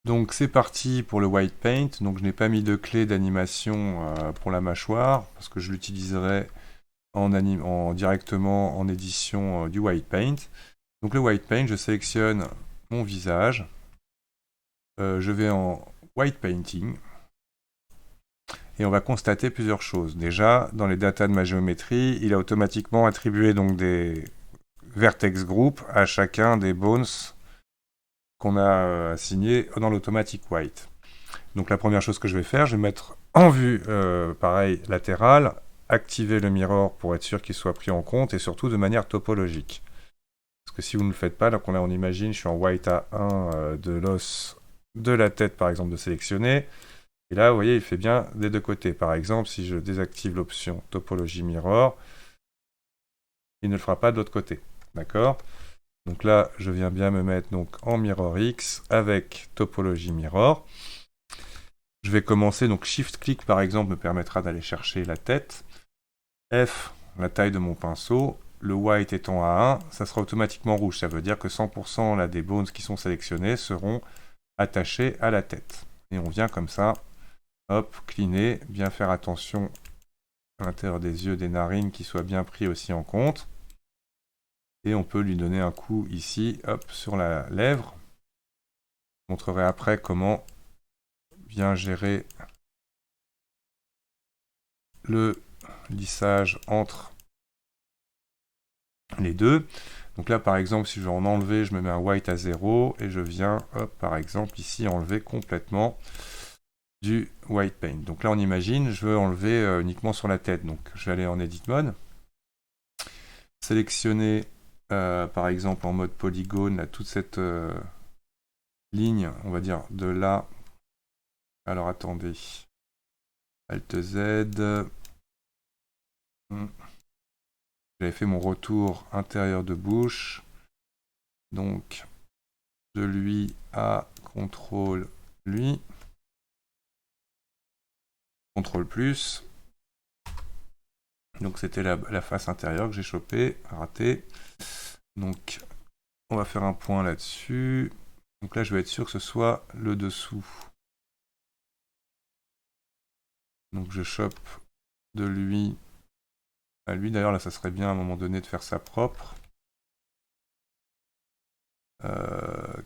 Donc c'est parti pour le white paint. Donc je n'ai pas mis de clé d'animation pour la mâchoire parce que je l'utiliserai directement en édition du white paint. Donc le white paint, je sélectionne mon visage. Je vais en white painting. Et on va constater plusieurs choses. Déjà, dans les datas de ma géométrie, il a automatiquement attribué donc des vertex group à chacun des bones qu'on a assignés dans l'automatic white. Donc la première chose que je vais faire, je vais mettre en vue, pareil, latérale, activer le mirror pour être sûr qu'il soit pris en compte et surtout de manière topologique. Parce que si vous ne le faites pas, donc on imagine, je suis en white A1 de l'os de la tête par exemple de sélectionner. Et là, vous voyez, il fait bien des deux côtés. Par exemple, si je désactive l'option topologie mirror, il ne le fera pas de l'autre côté. D'accord? Donc là, je viens bien me mettre donc en mirror X avec topologie mirror. Je vais commencer, donc Shift-click par exemple me permettra d'aller chercher la tête. F, la taille de mon pinceau. Le white étant à 1, ça sera automatiquement rouge. Ça veut dire que 100% là, des bones qui sont sélectionnés seront attachés à la tête. Et on vient comme ça, hop, cleaner, bien faire attention à l'intérieur des yeux, des narines, qui soient bien pris aussi en compte. Et on peut lui donner un coup ici, hop, sur la lèvre. Je montrerai après comment bien gérer le lissage entre les deux. Donc là, par exemple, si je veux en enlever, je me mets un white à 0 et je viens, hop, par exemple, ici, enlever complètement du white paint. Donc là, on imagine, je veux enlever uniquement sur la tête. Donc je vais aller en Edit Mode, sélectionner, par exemple, en mode polygone, là, toute cette ligne, on va dire, de là. Alors attendez, Alt Z. J'avais fait mon retour intérieur de bouche. Donc, de lui à CTRL lui. CTRL plus. Donc, c'était la face intérieure que j'ai chopée, raté. Donc, on va faire un point là-dessus. Donc là, je vais être sûr que ce soit le dessous. Donc, je chope de lui à lui. D'ailleurs, là, ça serait bien à un moment donné de faire ça propre.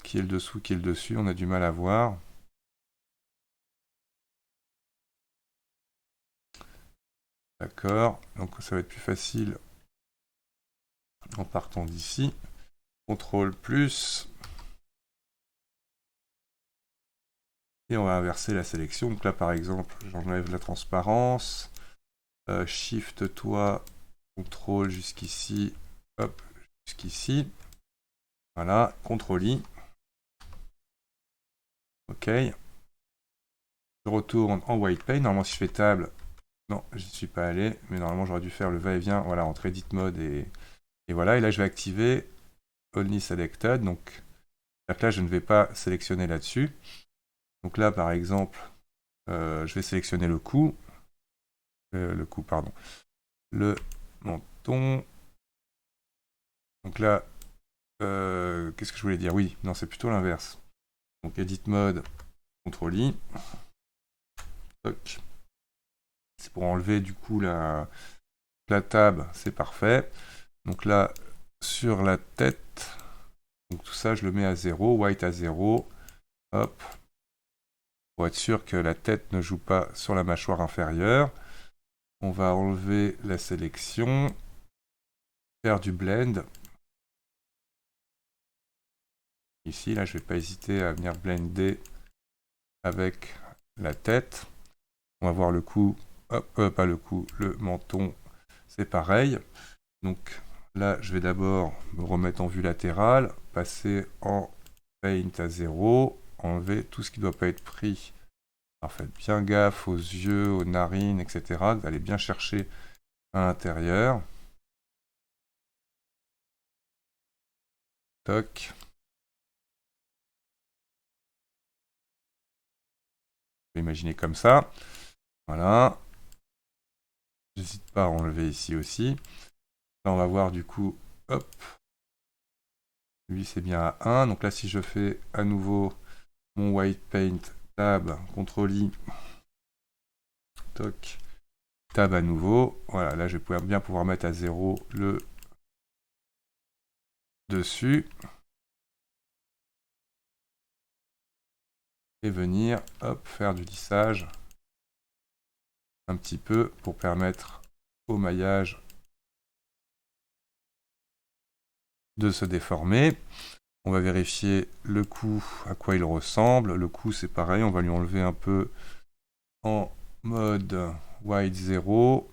Qui est le dessous, qui est le dessus, on a du mal à voir. D'accord, donc ça va être plus facile en partant d'ici. CTRL plus. Et on va inverser la sélection. Donc là, par exemple, j'enlève la transparence. Shift toi, CTRL jusqu'ici. Hop, jusqu'ici. Voilà, CTRL I. OK. Je retourne en white paint. Normalement, si je fais table, non, j'y suis pas allé. Mais normalement, j'aurais dû faire le va-et-vient. Voilà, entre Edit Mode et voilà. Et là, je vais activer Only Selected. Donc, là, je ne vais pas sélectionner là-dessus. Donc là, par exemple, je vais sélectionner le cou. Pardon. Le menton. Donc là, qu'est-ce que je voulais dire? Oui, non, c'est plutôt l'inverse. Donc Edit Mode, CTRL I. C'est pour enlever du coup la tab, c'est parfait. Donc là, sur la tête, donc tout ça, je le mets à 0, white à 0. Hop. Pour être sûr que la tête ne joue pas sur la mâchoire inférieure. On va enlever la sélection, faire du blend. Ici, là, je ne vais pas hésiter à venir blender avec la tête. On va voir le cou, hop, pas le cou, le menton, c'est pareil. Donc là, je vais d'abord me remettre en vue latérale, passer en paint à 0, enlever tout ce qui ne doit pas être pris. Alors faites bien gaffe aux yeux, aux narines, etc. Vous allez bien chercher à l'intérieur. Toc. Je vais imaginer comme ça. Voilà. J'hésite pas à enlever ici aussi. Là, on va voir du coup, hop. Lui, c'est bien à 1. Donc là, si je fais à nouveau mon white paint, tab, CTRL-I, toc, tab à nouveau. Voilà, là je vais bien pouvoir mettre à 0 le dessus. Et venir, hop, faire du lissage un petit peu pour permettre au maillage de se déformer. On va vérifier le cou, à quoi il ressemble. Le cou, c'est pareil, on va lui enlever un peu en mode white 0.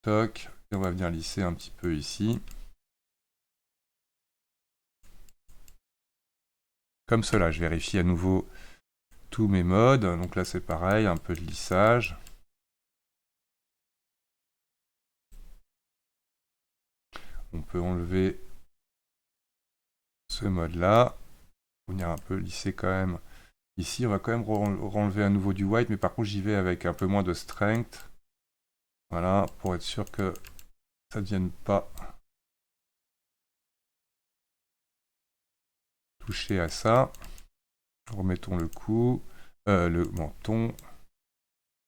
Toc, et on va venir lisser un petit peu ici. Comme cela, je vérifie à nouveau tous mes modes. Donc là, c'est pareil, un peu de lissage. On peut enlever ce mode-là. Venir un peu lisser quand même. Ici, on va quand même renlever à nouveau du white, mais par contre, j'y vais avec un peu moins de strength. Voilà, pour être sûr que ça ne vienne pas toucher à ça. Remettons le cou, le menton.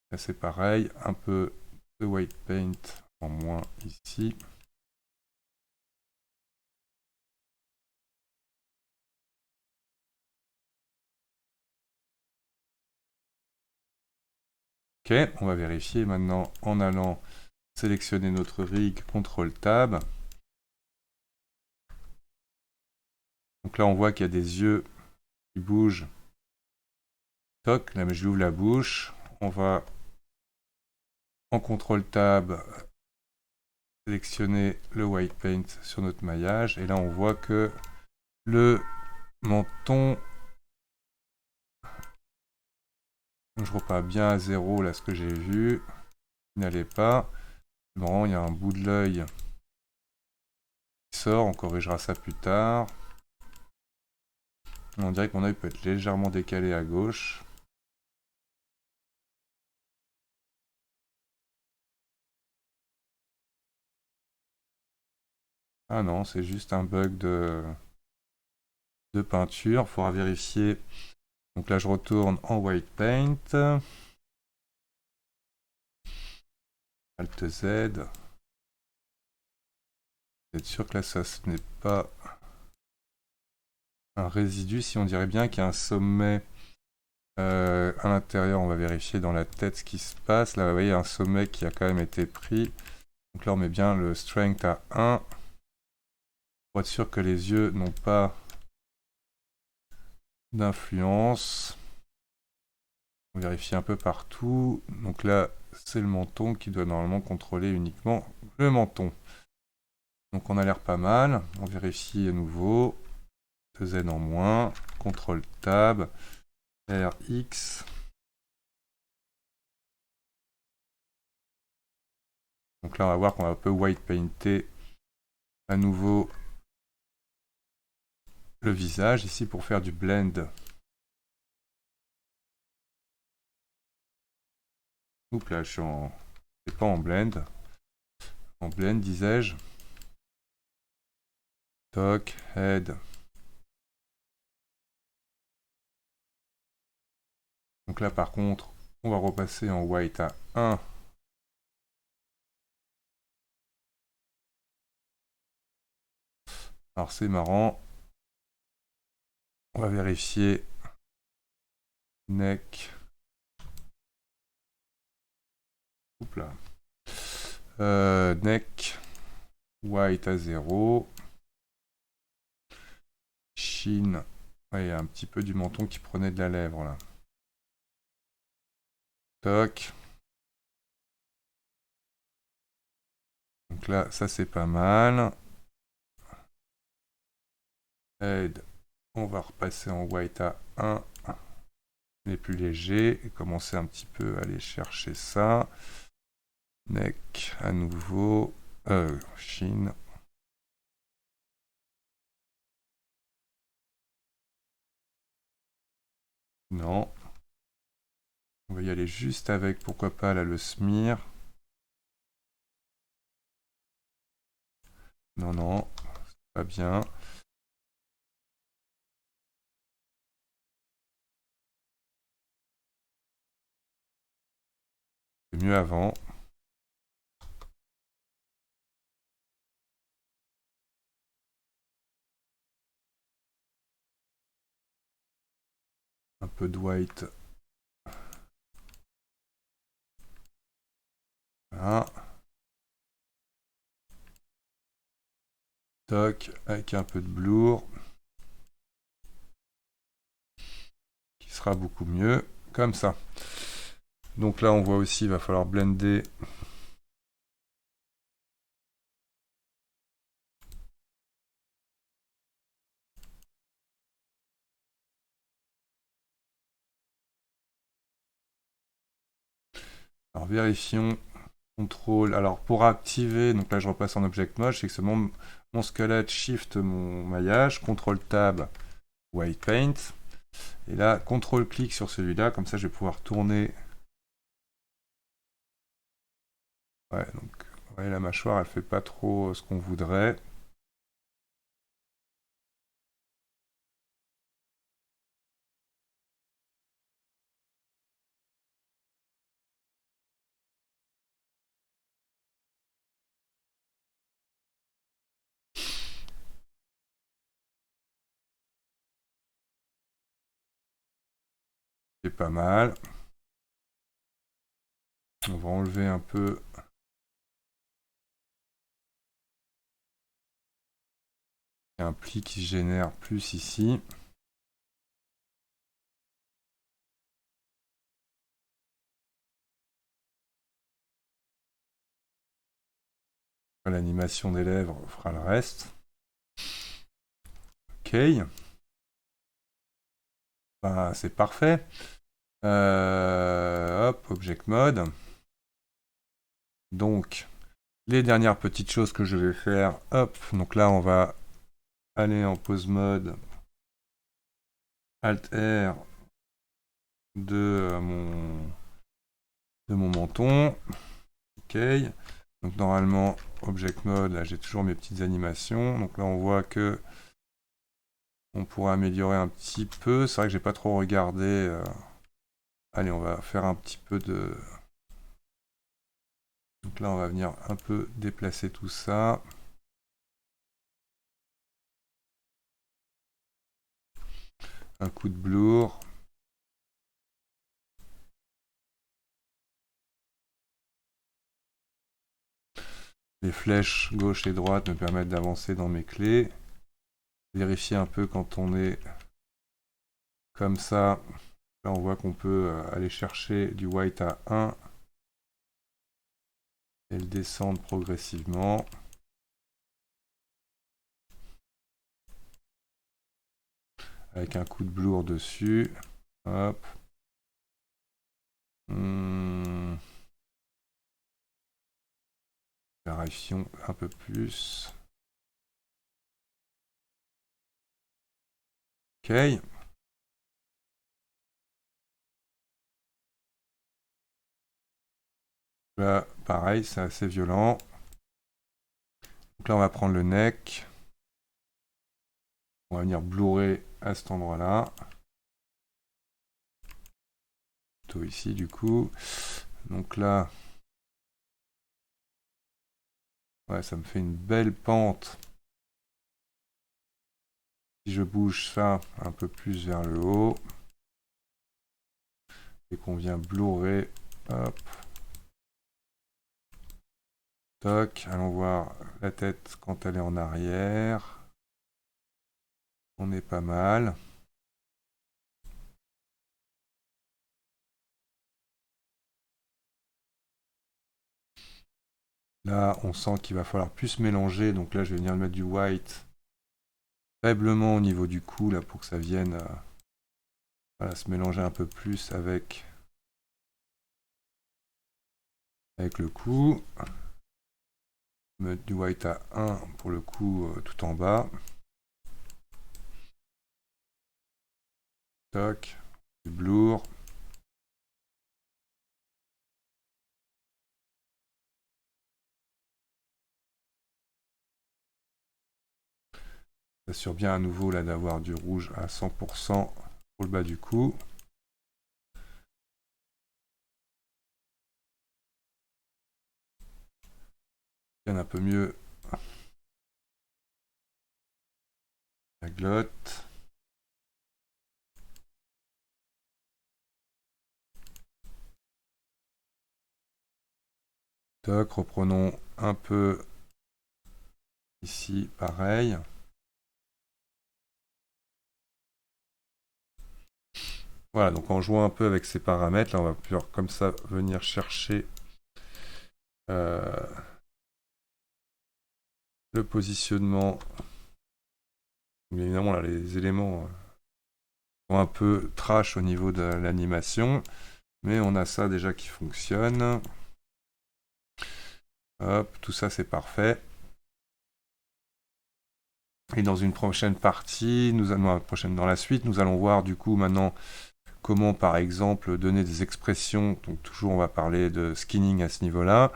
Là, c'est pareil, un peu de white paint en moins ici. Ok, on va vérifier maintenant en allant sélectionner notre rig, CTRL Tab. Donc là, on voit qu'il y a des yeux qui bougent. Toc, là, je ouvre la bouche. On va en CTRL Tab sélectionner le white paint sur notre maillage. Et là, on voit que le menton, je repars bien à 0, là, ce que j'ai vu, n'allait pas. Bon, il y a un bout de l'œil qui sort, on corrigera ça plus tard. On dirait que mon œil peut être légèrement décalé à gauche. Ah non, c'est juste un bug de peinture. Il faudra vérifier. Donc là, je retourne en white paint. Alt Z. Être sûr que là, ça ce n'est pas un résidu. Si on dirait bien qu'il y a un sommet à l'intérieur, on va vérifier dans la tête ce qui se passe. Là, vous voyez, un sommet qui a quand même été pris. Donc là, on met bien le strength à 1. Pour être sûr que les yeux n'ont pas d'influence. On vérifie un peu partout. Donc là, c'est le menton qui doit normalement contrôler uniquement le menton. Donc on a l'air pas mal. On vérifie à nouveau. Z en moins. CTRL Tab. RX. Donc là, on va voir qu'on va un peu white painter à nouveau le visage ici pour faire du blend. Oups là, je suis en... C'est pas en blend. En blend, disais-je. Toc, head. Donc là, par contre, on va repasser en white à 1. Alors c'est marrant. On va vérifier. Neck. Oups là. Neck. White à 0. Chin. Ouais, il y a un petit peu du menton qui prenait de la lèvre là. Toc. Donc là, ça c'est pas mal. Head. On va repasser en white à 1. Les plus légers. Et commencer un petit peu à aller chercher ça. Neck à nouveau. Chin. Non. On va y aller juste avec, pourquoi pas, là, le smear. Non, non, c'est pas bien. C'est mieux avant. Un peu de white. Voilà. Toc, avec un peu de blur. Qui sera beaucoup mieux. Comme ça. Donc là, on voit aussi, il va falloir blender. Alors vérifions. Contrôle. Alors pour activer, donc là je repasse en Object Mode, c'est que mon squelette shift mon maillage, CTRL Tab, White Paint. Et là, CTRL clic sur celui-là, comme ça je vais pouvoir tourner. Ouais, donc vous voyez, la mâchoire elle fait pas trop ce qu'on voudrait. C'est pas mal. On va enlever un peu. Il y a un pli qui se génère plus ici. L'animation des lèvres fera le reste. Ok. Ben, c'est parfait. Hop, Object Mode. Donc, les dernières petites choses que je vais faire. Hop, donc là, on va aller en pose mode. Alt R de mon menton. Ok. Donc, normalement, Object Mode, là, j'ai toujours mes petites animations. Donc là, on voit que on pourrait améliorer un petit peu. C'est vrai que j'ai pas trop regardé. Allez, on va faire un petit peu de. Donc là, on va venir un peu déplacer tout ça. Un coup de blur. Les flèches gauche et droite me permettent d'avancer dans mes clés. Vérifier un peu quand on est comme ça. Là, on voit qu'on peut aller chercher du white à 1 et le descendre progressivement. Avec un coup de blur dessus. Hop. Vérifions un peu plus. Ok. Là, pareil, c'est assez violent. Donc là, on va prendre le neck. On va venir blurrer à cet endroit-là. Plutôt ici, du coup. Donc là, ouais, ça me fait une belle pente. Si je bouge ça un peu plus vers le haut, et qu'on vient blurrer, hop, toc, allons voir la tête quand elle est en arrière. On est pas mal. Là, on sent qu'il va falloir plus mélanger, donc là, je vais venir mettre du white faiblement au niveau du cou, là, pour que ça vienne voilà, se mélanger un peu plus avec le cou. Mettre du white à 1 pour le cou tout en bas. Toc, du blur. J'assure bien à nouveau là d'avoir du rouge à 100% pour le bas du cou. Un peu mieux la glotte. Toc, reprenons un peu ici, pareil. Voilà, donc en jouant un peu avec ces paramètres, là on va pouvoir comme ça venir chercher le positionnement. Bien évidemment, là, les éléments sont un peu trash au niveau de l'animation, mais on a ça déjà qui fonctionne. Hop, tout ça c'est parfait. Et dans une prochaine partie, dans la suite, nous allons voir du coup maintenant comment par exemple donner des expressions. Donc toujours on va parler de skinning à ce niveau-là,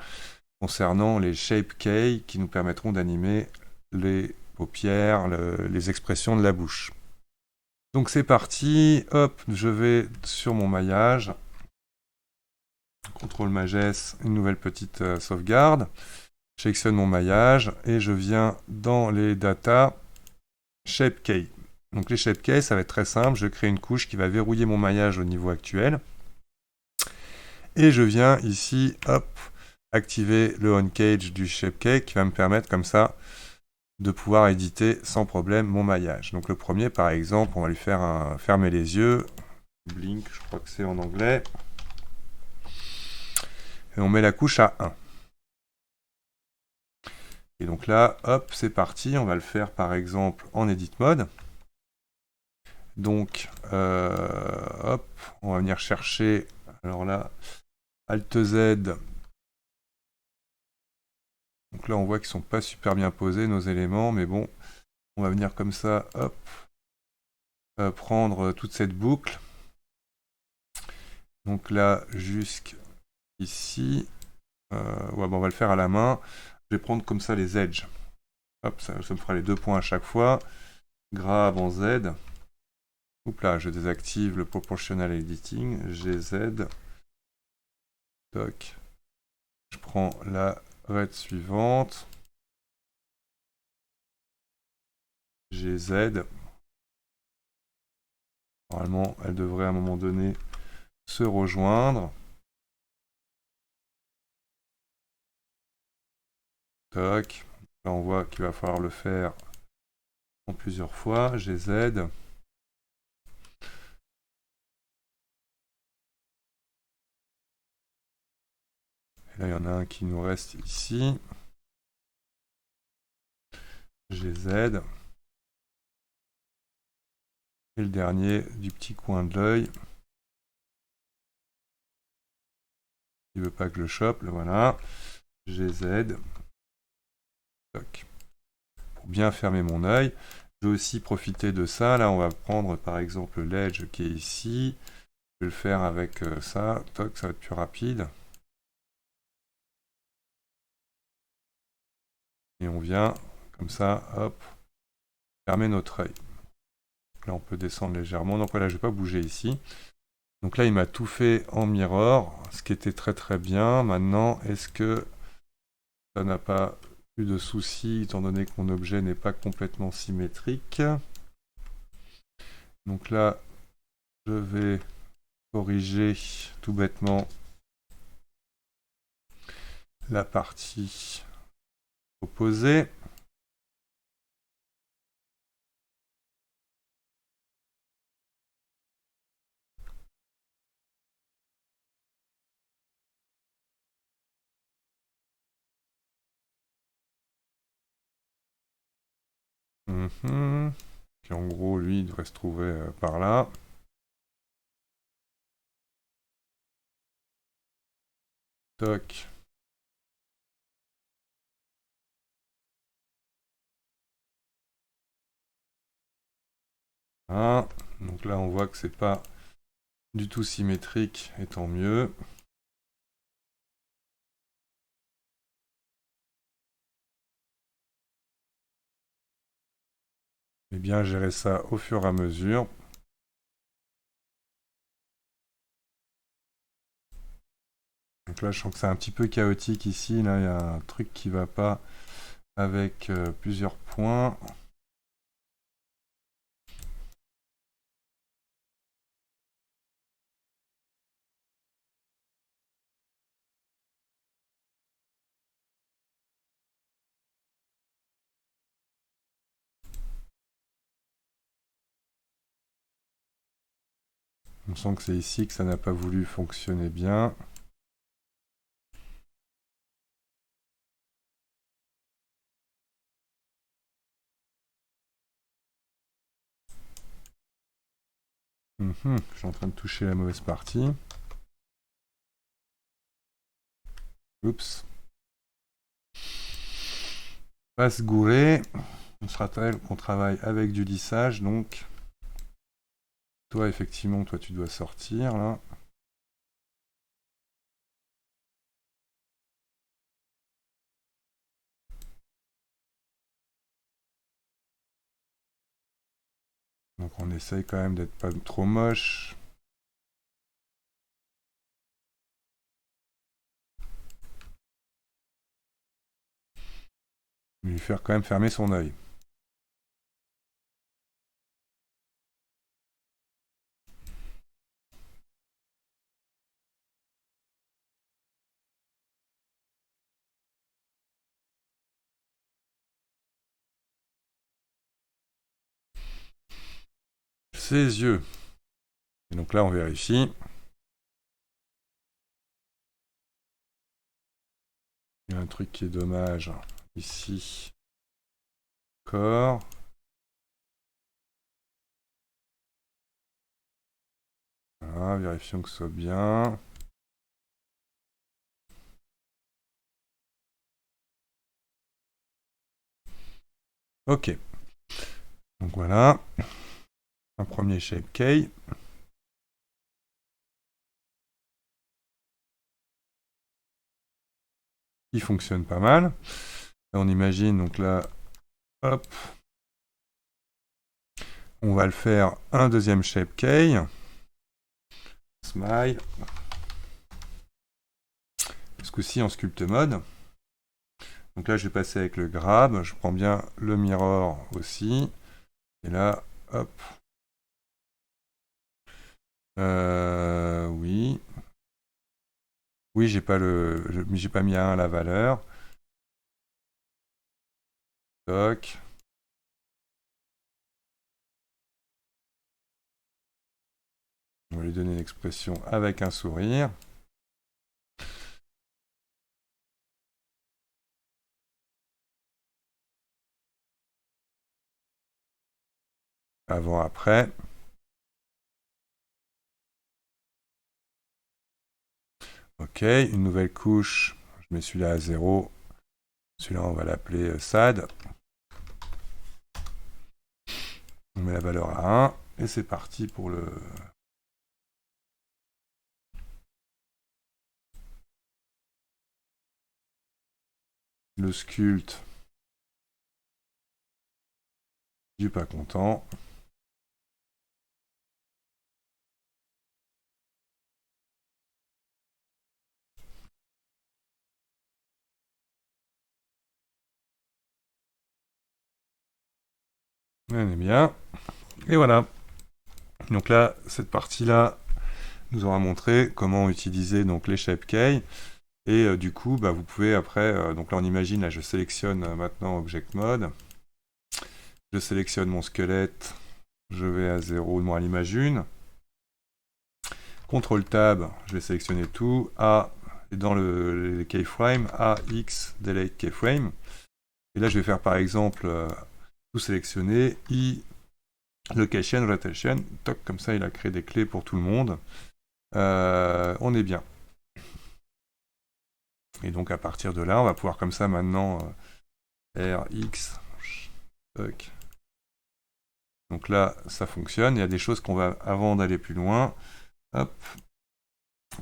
concernant les shape key qui nous permettront d'animer les paupières, les expressions de la bouche. Donc c'est parti, hop, je vais sur mon maillage. CTRL Majest, une nouvelle petite sauvegarde. Je sélectionne mon maillage et je viens dans les data shape key. Donc les shape key, ça va être très simple. Je crée une couche qui va verrouiller mon maillage au niveau actuel. Et je viens ici, hop, activer le on cage du shape key qui va me permettre comme ça de pouvoir éditer sans problème mon maillage. Donc le premier par exemple, on va lui faire un fermer les yeux. Blink, je crois que c'est en anglais. Et on met la couche à 1. Et donc là, hop, c'est parti. On va le faire par exemple en edit mode. Donc, hop, on va venir chercher. Alors là, Alt Z. Donc là, on voit qu'ils sont pas super bien posés nos éléments, mais bon, on va venir comme ça, hop, prendre toute cette boucle. Donc là, jusqu'ici. Ouais, bon, on va le faire à la main. Je vais prendre comme ça les edges. Hop, ça me fera les 2 points à chaque fois. Grave en Z. Oups là, je désactive le proportional editing. GZ. Toc. Je prends la red suivante. GZ. Normalement, elle devrait à un moment donné se rejoindre. Toc. Là, on voit qu'il va falloir le faire en plusieurs fois. GZ. Et là, il y en a un qui nous reste ici. GZ. Et le dernier du petit coin de l'œil. Il veut pas que je le chope, le voilà. GZ. Toc. Pour bien fermer mon œil. Je vais aussi profiter de ça. Là, on va prendre par exemple l'edge qui est ici. Je vais le faire avec ça. Toc, ça va être plus rapide. Et on vient, comme ça, hop, fermer notre œil. Là, on peut descendre légèrement. Donc voilà, je ne vais pas bouger ici. Donc là, il m'a tout fait en mirror, ce qui était très très bien. Maintenant, est-ce que ça n'a pas eu de soucis, étant donné que mon objet n'est pas complètement symétrique? Donc là, je vais corriger tout bêtement la partie opposée. Puis en gros, lui, il devrait se trouver par là. Toc. Voilà. Donc là, on voit que c'est pas du tout symétrique, et tant mieux. et bien gérer ça au fur et à mesure. Donc là, je sens que c'est un petit peu chaotique ici. Là, il y a un truc qui va pas avec plusieurs points. On sent que c'est ici que ça n'a pas voulu fonctionner bien. Je suis en train de toucher la mauvaise partie. Oups. Pas se gourer. On se rappelle qu'on travaille avec du lissage, donc toi, effectivement, toi, tu dois sortir là. Donc on essaye quand même d'être pas trop moche. Lui faire quand même fermer son œil. Ses yeux. Et donc là, on vérifie. Il y a un truc qui est dommage ici. Corps. Voilà, vérifions que ce soit bien. Ok. Donc voilà. Un premier shape key. Qui fonctionne pas mal. Là, on imagine, donc là, hop. On va le faire un deuxième shape key. Smile. Ce coup-ci en sculpt mode. Donc là, je vais passer avec le grab. Je prends bien le mirror aussi. Et là, hop. Oui. Oui, j'ai pas mis à 1 la valeur. Toc. On va lui donner une expression avec un sourire. Avant, après. Ok, une nouvelle couche. Je mets celui-là à 0. Celui-là, on va l'appeler SAD. On met la valeur à 1. Et c'est parti pour le sculpte du pas content. On est bien. Et voilà. Donc là, cette partie-là nous aura montré comment utiliser donc les shape key. Et du coup, bah, vous pouvez après, donc là on imagine, là je sélectionne maintenant Object Mode. Je sélectionne mon squelette. Je vais à 0, à l'image 1. CTRL Tab, je vais sélectionner tout. A, et dans les keyframes, A, X, Delete Keyframe. Et là, je vais faire par exemple tout sélectionner, I, Location, Rotation, toc, comme ça, il a créé des clés pour tout le monde. On est bien. Et donc, à partir de là, on va pouvoir comme ça maintenant, R, X, toc. Donc là, ça fonctionne. Il y a des choses qu'on va, avant d'aller plus loin, hop,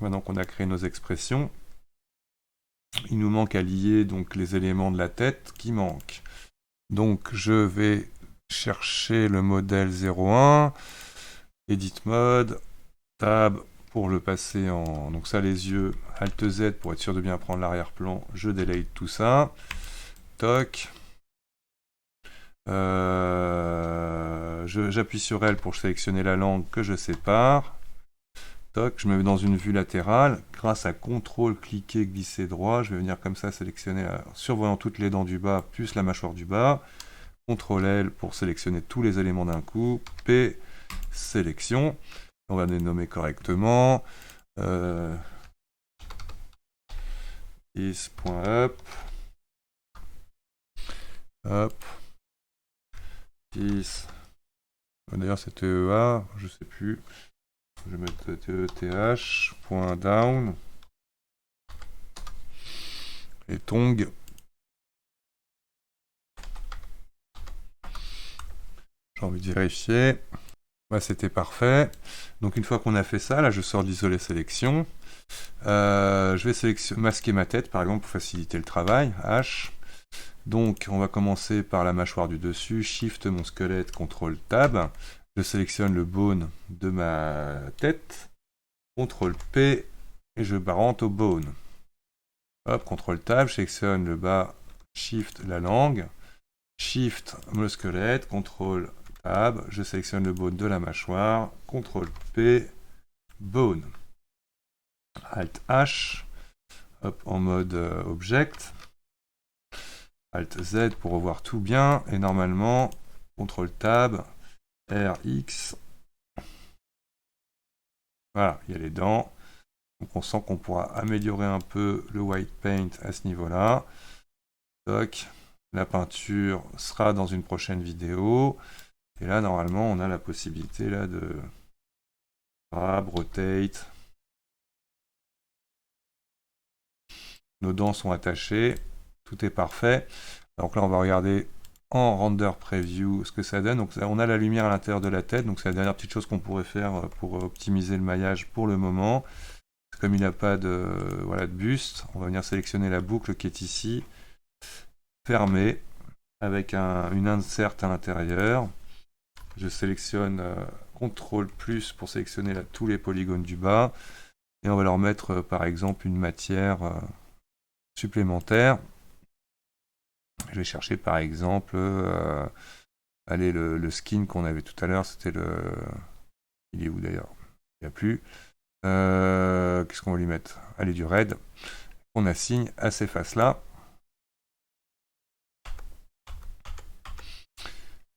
maintenant qu'on a créé nos expressions, il nous manque à lier donc les éléments de la tête qui manquent. Donc je vais chercher le modèle 01, Edit Mode, Tab pour le passer en... Donc ça, les yeux, Alt Z pour être sûr de bien prendre l'arrière-plan, je delete tout ça. Toc. J'appuie sur L pour sélectionner la langue que je sépare. Toc, je me mets dans une vue latérale. Grâce à CTRL, cliquer, glisser droit, je vais venir comme ça sélectionner, survoyant toutes les dents du bas, plus la mâchoire du bas. CTRL L pour sélectionner tous les éléments d'un coup. P, sélection. On va les nommer correctement. Is.up. Hop. Is. D'ailleurs, c'est TEA, je sais plus. Je vais mettre TETH. Down. Et tong. J'ai envie de vérifier. Bah, c'était parfait. Donc une fois qu'on a fait ça, là je sors d'isoler sélection. Je vais masquer ma tête par exemple pour faciliter le travail. H. Donc on va commencer par la mâchoire du dessus. Shift mon squelette, CTRL Tab. Je sélectionne le bone de ma tête. CTRL P et je barrante au bone. Hop, CTRL Tab, je sélectionne le bas. Shift la langue. Shift le squelette, CTRL Tab, je sélectionne le bone de la mâchoire, CTRL P, bone. Alt H, hop, en mode object. Alt Z pour revoir tout bien. Et normalement, CTRL Tab, R, X. Voilà, il y a les dents. Donc on sent qu'on pourra améliorer un peu le white paint à ce niveau-là. Toc. La peinture sera dans une prochaine vidéo. Et là, normalement, on a la possibilité là de grab, rotate. Nos dents sont attachées. Tout est parfait. Donc là, on va regarder en render preview ce que ça donne. Donc on a la lumière à l'intérieur de la tête. Donc c'est la dernière petite chose qu'on pourrait faire pour optimiser le maillage pour le moment. Comme il n'a pas de, voilà, de buste, on va venir sélectionner la boucle qui est ici. Fermée. Avec une insert à l'intérieur. Je sélectionne CTRL plus pour sélectionner tous les polygones du bas. Et on va leur mettre par exemple une matière supplémentaire. Je vais chercher par exemple allez, le skin qu'on avait tout à l'heure, c'était le... Il est où d'ailleurs? Il n'y a plus. Qu'est-ce qu'on va lui mettre? Allez, du red. On assigne à ces faces-là.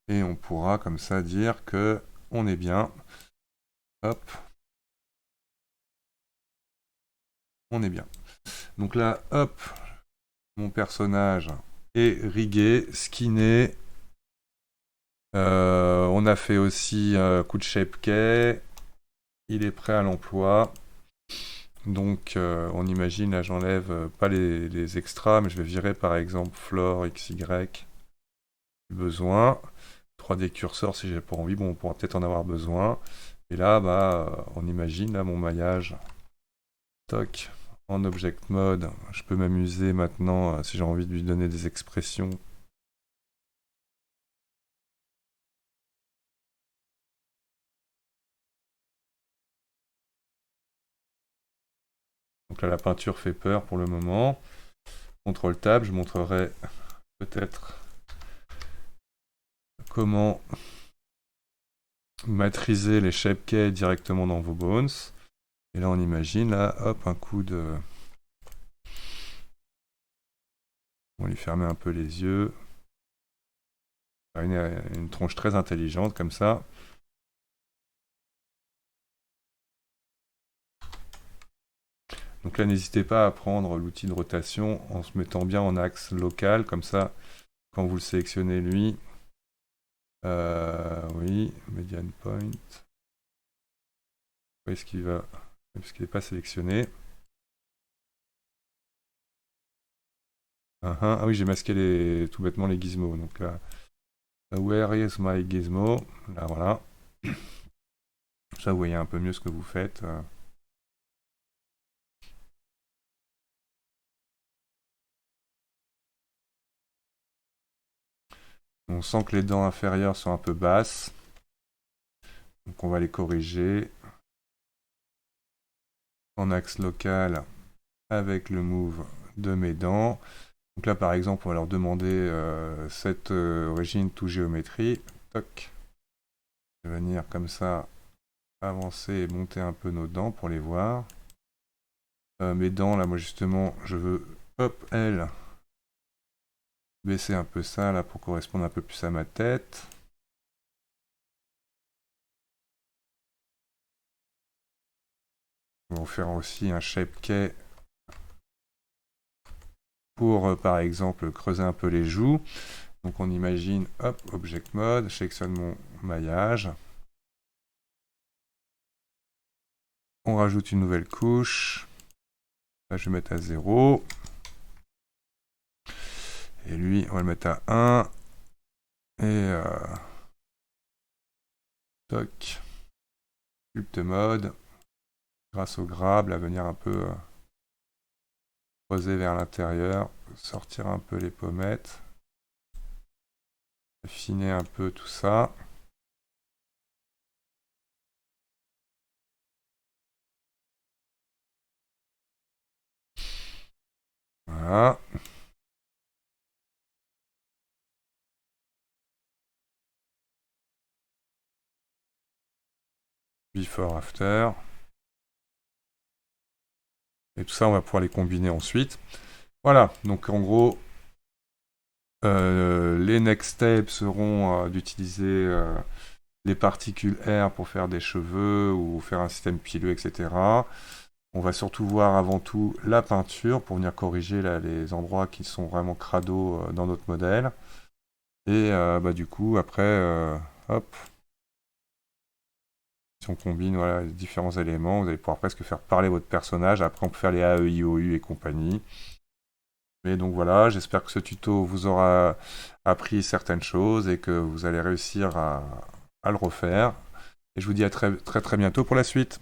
Et on pourra comme ça dire que on est bien. Hop. On est bien. Donc là, hop, mon personnage est rigué, skinné. On a fait aussi un coup de shape key. Il est prêt à l'emploi. Donc on imagine, là j'enlève pas les extras, mais je vais virer par exemple floor, XY, besoin. 3D curseur si j'ai pas envie, bon on pourra peut-être en avoir besoin. Et là, bah, on imagine là mon maillage. Toc, en object mode, je peux m'amuser maintenant si j'ai envie de lui donner des expressions. Donc là la peinture fait peur pour le moment. CTRL Tab, je montrerai peut-être comment matriser les shape keys directement dans vos bones. Et là on imagine, là, hop, un coup de... On va lui fermer un peu les yeux. Une tronche très intelligente comme ça. Donc là n'hésitez pas à prendre l'outil de rotation en se mettant bien en axe local, comme ça, quand vous le sélectionnez lui, oui, median point. Où est-ce qu'il va? Parce qu'il n'est pas sélectionné. Ah oui, j'ai masqué tout bêtement les gizmos. Donc là, where is my gizmo? Là, voilà. Ça, vous voyez un peu mieux ce que vous faites. On sent que les dents inférieures sont un peu basses. Donc on va les corriger. En axe local avec le move de mes dents. Donc là par exemple on va leur demander cette origine to géométrie. Toc. Je vais venir comme ça avancer et monter un peu nos dents pour les voir. Mes dents là moi justement je veux hop elles baisser un peu ça là pour correspondre un peu plus à ma tête. On va faire aussi un shape key pour par exemple creuser un peu les joues. Donc on imagine, hop, Object Mode, je sélectionne mon maillage. On rajoute une nouvelle couche. Là, je vais mettre à 0. Et lui, on va le mettre à 1. Et toc. Sculpt mode. Grâce au grab, là, venir un peu creuser vers l'intérieur. Sortir un peu les pommettes. Affiner un peu tout ça. Voilà. Before, after. Et tout ça, on va pouvoir les combiner ensuite. Voilà, donc en gros, les next steps seront d'utiliser les particules air pour faire des cheveux ou faire un système pileux, etc. On va surtout voir avant tout la peinture pour venir corriger là, les endroits qui sont vraiment crado dans notre modèle. Et du coup, après, hop, si on combine voilà, les différents éléments, vous allez pouvoir presque faire parler votre personnage. Après, on peut faire les A, E, I, O, U et compagnie. Mais donc voilà, j'espère que ce tuto vous aura appris certaines choses et que vous allez réussir à le refaire. Et je vous dis à très très bientôt pour la suite.